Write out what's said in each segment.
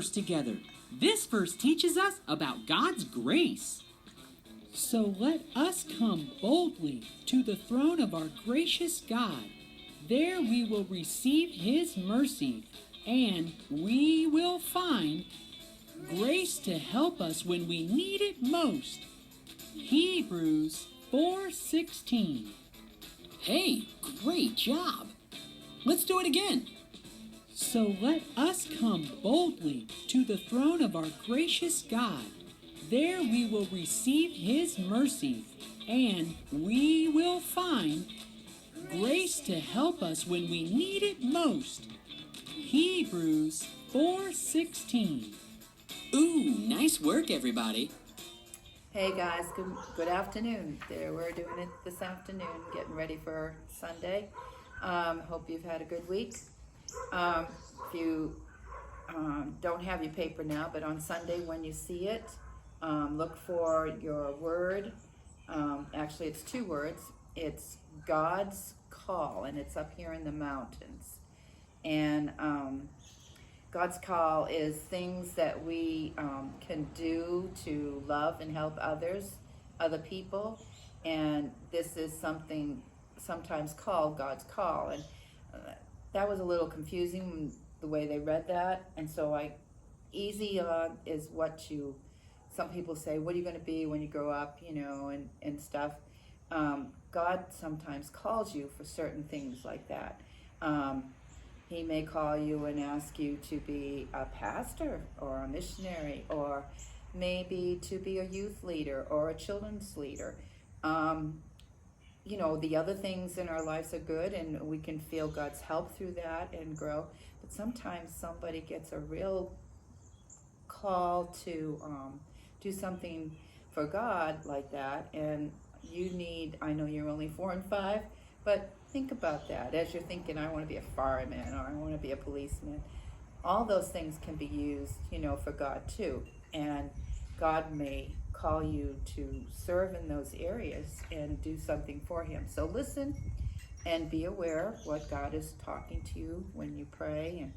together. This verse teaches us about God's grace. So let us come boldly to the throne of our gracious God. There we will receive His mercy, and we will find grace to help us when we need it most. Hebrews 4:16. Hey, great job. Let's do it again. So let us come boldly to the throne of our gracious God. There we will receive His mercy, and we will find grace to help us when we need it most. Hebrews 4:16. Ooh, nice work, everybody. Hey guys, good afternoon. We're doing it this afternoon, getting ready for Sunday. Hope you've had a good week. If you don't have your paper now, but on Sunday when you see it, look for your word. Actually, it's two words. It's God's call, and it's up here in the mountains. And God's call is things that we can do to love and help other people. And this is something sometimes called God's call. And that was a little confusing the way they read that. And so easy is some people say, what are you going to be when you grow up, and stuff. God sometimes calls you for certain things like that. He may call you and ask you to be a pastor or a missionary, or maybe to be a youth leader or a children's leader. The other things in our lives are good, and we can feel God's help through that and grow. But sometimes somebody gets a real call to do something for God like that, and I know you're only 4 and 5, but think about that as you're thinking, I want to be a fireman, or I want to be a policeman. All those things can be used, for God too. And God may call you to serve in those areas and do something for Him. So listen and be aware of what God is talking to you when you pray,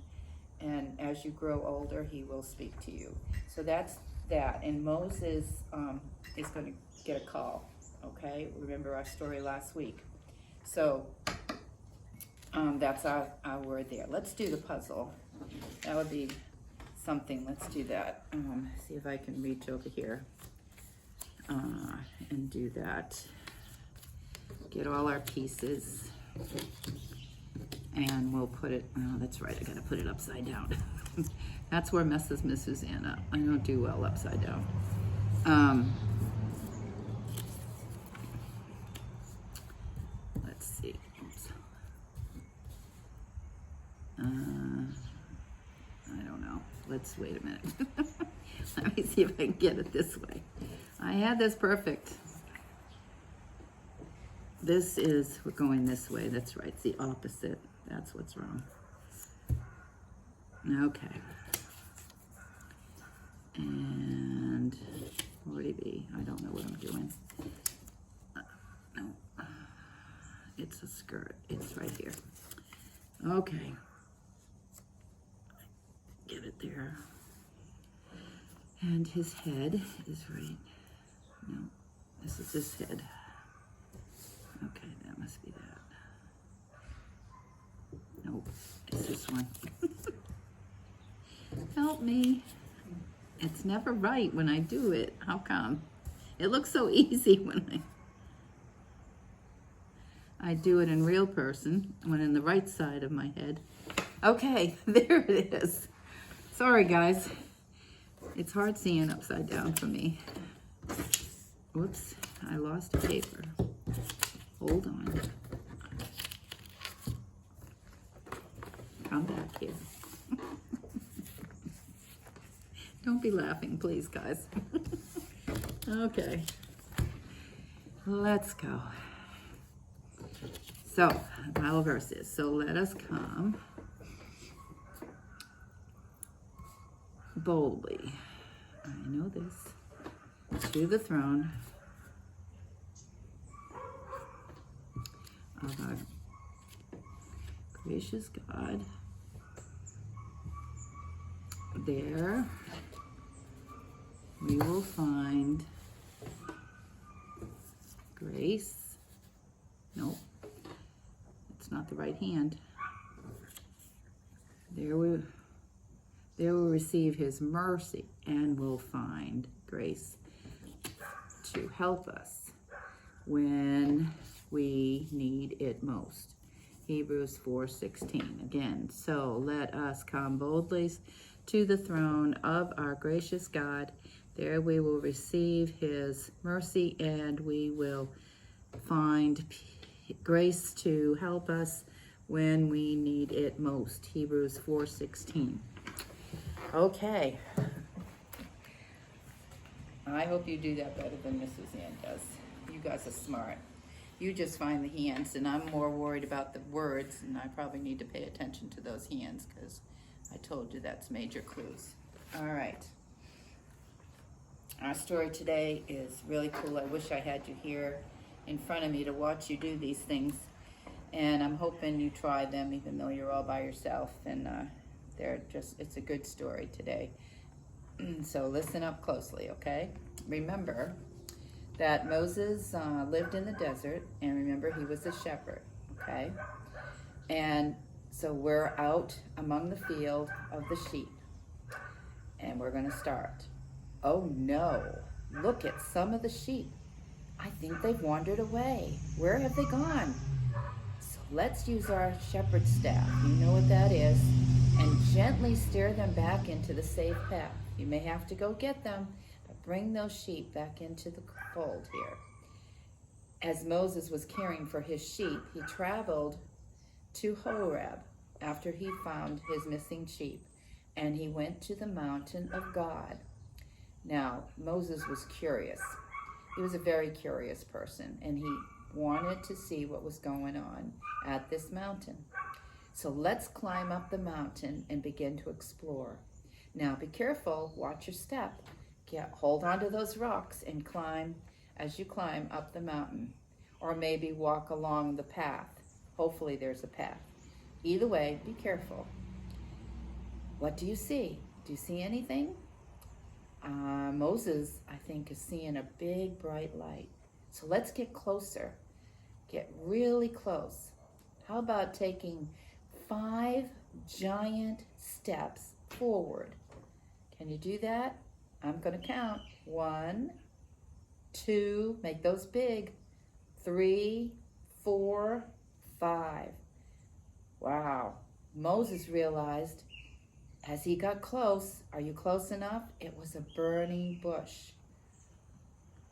and as you grow older, He will speak to you. So that's that. And Moses is going to get a call. Okay, remember our story last week. So that's our word there. Let's do the puzzle. That would be something. Let's do that. See if I can reach over here and do that. Get all our pieces, and we'll put it, oh, that's right, I gotta put it upside down. That's where messes Miss Susanna. I don't do well upside down. Let's see. Oops. I don't know. Let's wait a minute. Let me see if I can get it this way. I had this perfect. We're going this way. That's right. It's the opposite. That's what's wrong. Okay. And 40B. I don't know what I'm doing. No. It's a skirt. It's right here. Okay. Get it there. And his head is right. No, this is his head. Okay, that must be that. Nope, it's this one. Help me. It's never right when I do it. How come? It looks so easy when I do it in real person, when in the right side of my head. Okay, there it is. Sorry, guys. It's hard seeing upside down for me. Whoops, I lost a paper. Hold on. Come back here. Don't be laughing, please, guys. Okay. Let's go. So, Bible verses. So let us come boldly. I know this. To the throne of our gracious God. there we will find grace. Nope, it's not the right hand. There we will receive his mercy and will find grace to help us when we need it most. Hebrews 4:16 again. So let us come boldly to the throne of our gracious God. There we will receive his mercy and we will find grace to help us when we need it most. Hebrews 4:16. Okay. I hope you do that better than Mrs. Ann does. You guys are smart. You just find the hands, and I'm more worried about the words, and I probably need to pay attention to those hands because I told you that's major clues. All right. Our story today is really cool. I wish I had you here in front of me to watch you do these things, and I'm hoping you try them even though you're all by yourself, and it's a good story today. So listen up closely, okay? Remember that Moses lived in the desert, and remember he was a shepherd, okay? And so we're out among the field of the sheep, and we're going to start. Oh no, look at some of the sheep. I think they've wandered away. Where have they gone? So let's use our shepherd's staff, you know what that is, and gently steer them back into the safe path. You may have to go get them, but bring those sheep back into the fold here. As Moses was caring for his sheep, he traveled to Horeb after he found his missing sheep, and he went to the mountain of God. Now, Moses was curious. He was a very curious person, and he wanted to see what was going on at this mountain. So let's climb up the mountain and begin to explore. Now be careful, watch your step. Hold on to those rocks and climb as you climb up the mountain. Or maybe walk along the path. Hopefully there's a path. Either way, be careful. What do you see? Do you see anything? Moses, I think, is seeing a big bright light. So let's get closer. Get really close. How about taking 5 giant steps forward? Can you do that? I'm going to count. 1, 2, make those big. 3, 4, 5. Wow. Moses realized as he got close, are you close enough? It was a burning bush.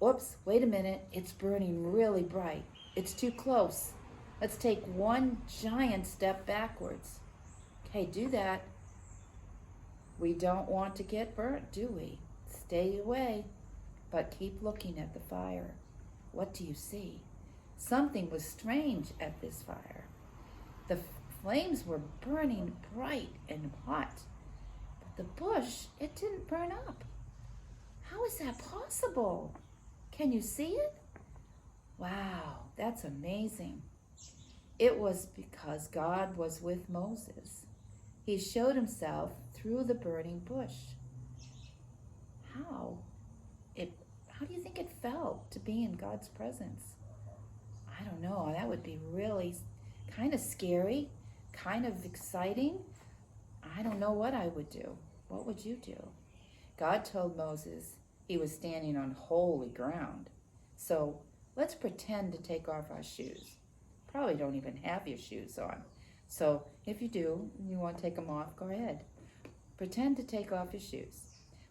Whoops, wait a minute. It's burning really bright. It's too close. Let's take 1 giant step backwards. Okay, do that. We don't want to get burnt, do we? Stay away, but keep looking at the fire. What do you see? Something was strange at this fire. The flames were burning bright and hot, but the bush, it didn't burn up. How is that possible? Can you see it? Wow, that's amazing. It was because God was with Moses. He showed himself through the burning bush. How do you think it felt to be in God's presence? I don't know. That would be really kind of scary, kind of exciting. I don't know what I would do. What would you do? God told Moses he was standing on holy ground. So let's pretend to take off our shoes. Probably don't even have your shoes on. So if you do, and you want to take them off, go ahead. Pretend to take off your shoes.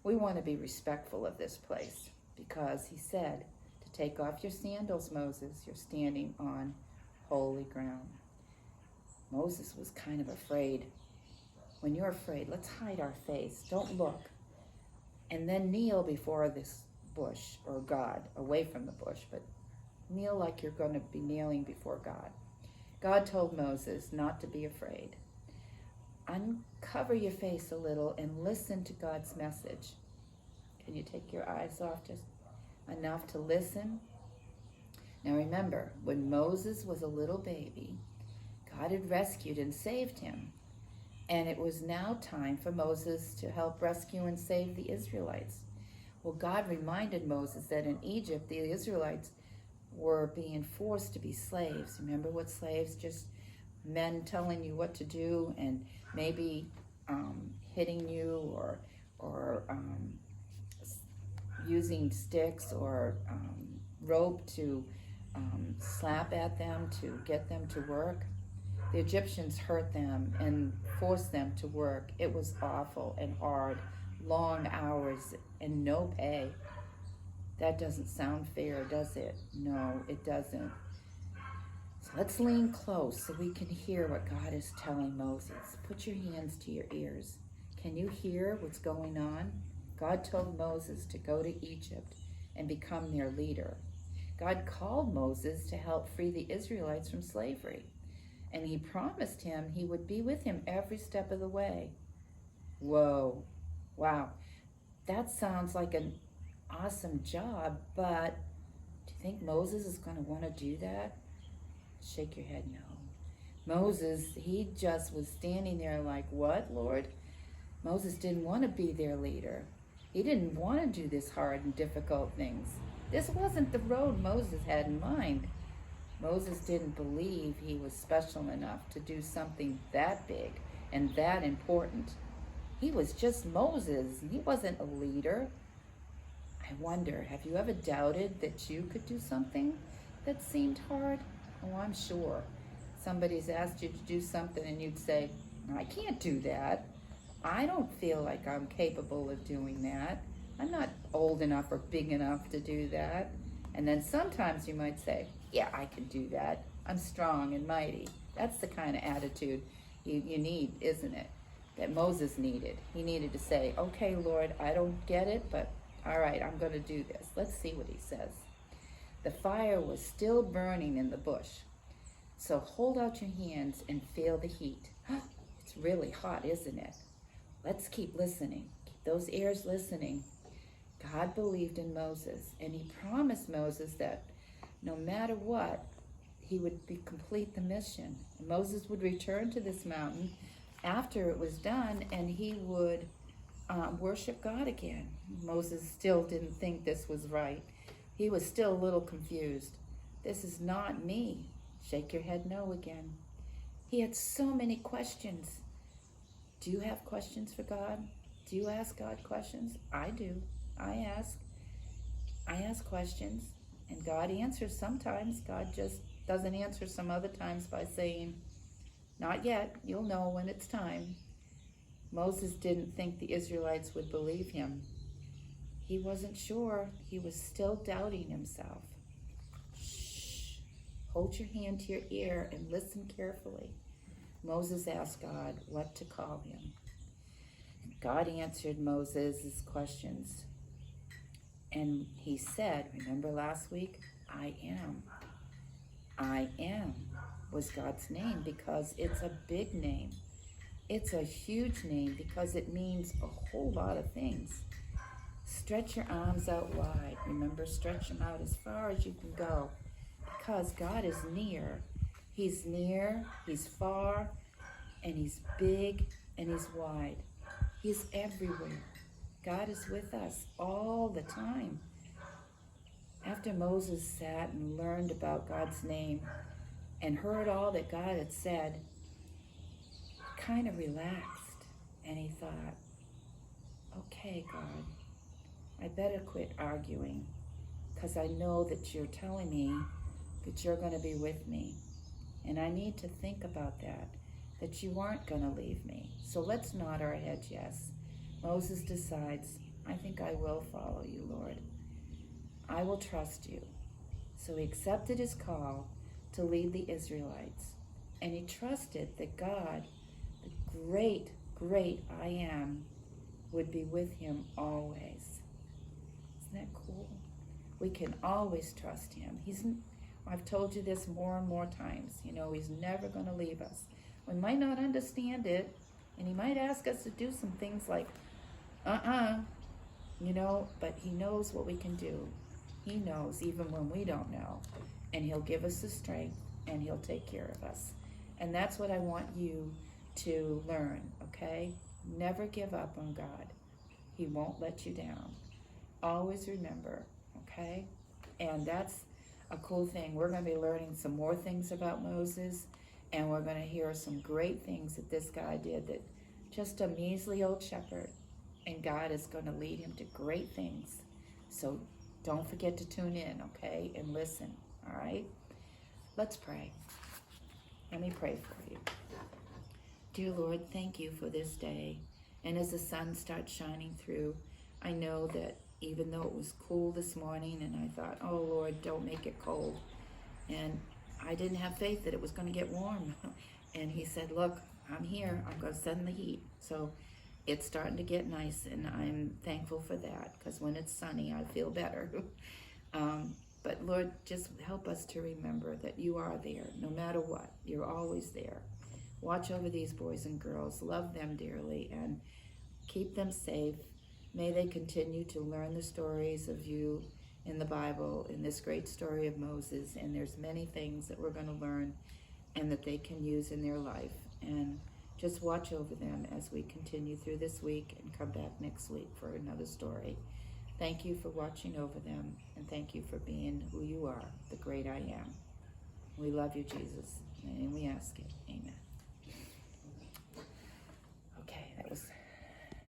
We want to be respectful of this place because he said to take off your sandals, Moses. You're standing on holy ground. Moses was kind of afraid. When you're afraid, let's hide our face. Don't look. And then kneel before this bush or God, away from the bush, but kneel like you're going to be kneeling before God. God told Moses not to be afraid. Uncover your face a little and listen to God's message. Can you take your eyes off just enough to listen? Now remember, when Moses was a little baby, God had rescued and saved him. And it was now time for Moses to help rescue and save the Israelites. Well, God reminded Moses that in Egypt, the Israelites were being forced to be slaves. Remember what slaves? Just men telling you what to do and maybe hitting you or using sticks or rope to slap at them to get them to work. The Egyptians hurt them and forced them to work. It was awful and hard, long hours and no pay. That doesn't sound fair, does it? No, it doesn't. So let's lean close so we can hear what God is telling Moses. Put your hands to your ears. Can you hear what's going on? God told Moses to go to Egypt and become their leader. God called Moses to help free the Israelites from slavery. And he promised him he would be with him every step of the way. Whoa. Wow. That sounds like an awesome job, but do you think Moses is going to want to do that? Shake your head no. Moses, he just was standing there like, what, Lord? Moses didn't want to be their leader. He didn't want to do this hard and difficult things. This wasn't the road Moses had in mind. Moses didn't believe he was special enough to do something that big and that important. He was just Moses. He wasn't a leader. I wonder, have you ever doubted that you could do something that seemed hard? Oh, I'm sure. Somebody's asked you to do something and you'd say, I can't do that. I don't feel like I'm capable of doing that. I'm not old enough or big enough to do that. And then sometimes you might say, yeah, I can do that. I'm strong and mighty. That's the kind of attitude you need, isn't it? That Moses needed. He needed to say, okay, Lord, I don't get it, but all right, I'm going to do this. Let's see what he says. The fire was still burning in the bush. So hold out your hands and feel the heat. It's really hot, isn't it? Let's keep listening. Keep those ears listening. God believed in Moses, and he promised Moses that no matter what, he would complete the mission. And Moses would return to this mountain after it was done, and he would worship God again. Moses still didn't think this was right. He was still a little confused. This is not me. Shake your head no again. He had so many questions. Do you have questions for God? Do you ask God questions? I do. I ask questions, and God answers sometimes. God just doesn't answer some other times by saying, not yet, you'll know when it's time. Moses didn't think the Israelites would believe him. He wasn't sure. He was still doubting himself. Shh. Hold your hand to your ear and listen carefully. Moses asked God what to call him. And God answered Moses' questions. And he said, remember last week, I am. I am was God's name because it's a big name. It's a huge name because it means a whole lot of things. Stretch your arms out wide. Remember, stretch them out as far as you can go because God is near. He's near, he's far, and he's big, and he's wide. He's everywhere. God is with us all the time. After Moses sat and learned about God's name and heard all that God had said, he kind of relaxed, and he thought, okay, God, I better quit arguing because I know that you're telling me that you're going to be with me. And I need to think about that you aren't going to leave me. So let's nod our heads yes. Moses decides, I think I will follow you, Lord. I will trust you. So he accepted his call to lead the Israelites. And he trusted that God, the great, great I am, would be with him always. Isn't that cool? We can always trust him. I've told you this more and more times. He's never going to leave us. We might not understand it, and he might ask us to do some things like, but he knows what we can do. He knows even when we don't know, and he'll give us the strength, and he'll take care of us. And that's what I want you to learn, okay? Never give up on God. He won't let you down. Always remember, okay? And that's a cool thing. We're going to be learning some more things about Moses, and we're going to hear some great things that this guy did, that just a measly old shepherd, and God is going to lead him to great things. So don't forget to tune in, okay, and listen, all right? Let's pray. Let me pray for you. Dear Lord, thank you for this day. And as the sun starts shining through, I know that even though it was cool this morning, and I thought, oh Lord, don't make it cold. And I didn't have faith that it was going to get warm. And he said, look, I'm here. I'm going to send the heat. So it's starting to get nice, and I'm thankful for that, because when it's sunny, I feel better. But Lord, just help us to remember that you are there no matter what. You're always there. Watch over these boys and girls. Love them dearly and keep them safe. May they continue to learn the stories of you in the Bible, in this great story of Moses. And there's many things that we're going to learn and that they can use in their life. And just watch over them as we continue through this week and come back next week for another story. Thank you for watching over them, and thank you for being who you are, the great I am. We love you, Jesus, and we ask it. Amen. Okay, that was